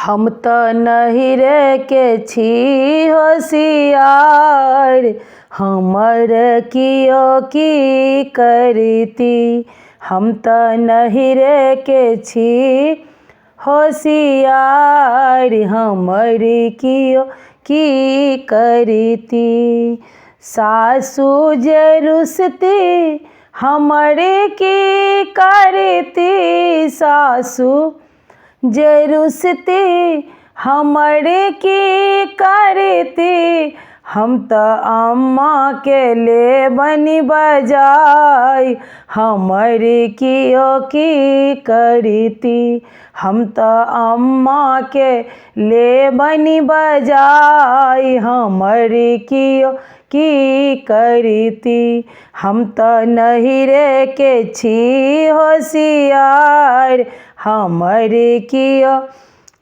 हम तो नहिरे के छी होशियार, हमर कियो की करती। हम तो नहिरे के छी होशियार, हमर कियो की करती। सासु जे रुसती हमरे की करती, सासु जे रुसती हमरे की करती। हम तो अम्मा के ले बनी बजाई, हमर कियो की करती। हम तो अम्मा के ले बनी बजाई, हमर कियो की करती। हम तो नहिरे के छी होशियार, हमर कियो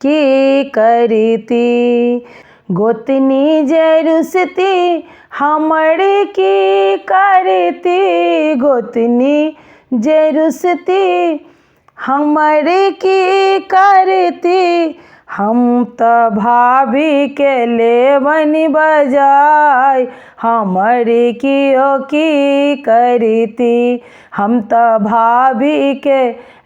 की करती। गोतनी जे रुसती हमर की करती, गोतनी जे रुसती हमर की करती। हम तो भाभी के ले बनी बजाई, हमर कियो की करती। हम तो भाभी के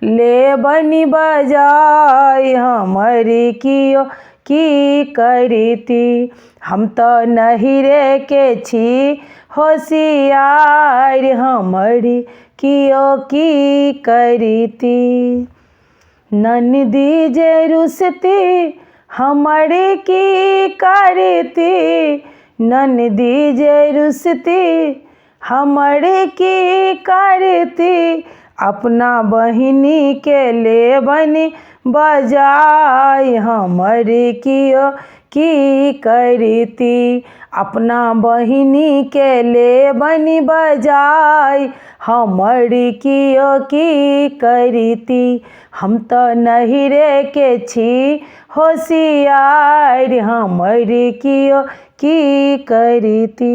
ले बनी बजाई, हमर कियो की करती। हम तो नहिरे के छी होशियार, हमर कियो की करती। ननदी जे रुसती हमर की करती, ननदी जे रुसती हमर की करती। अपना बहिनी के ले बनी बजाई, हमर कियो की करती। अपना बहिनी के ले बनी बजाई, हमर कियो की करती। हम तो नहिरे के छी होशियार, हमर कियो की करती।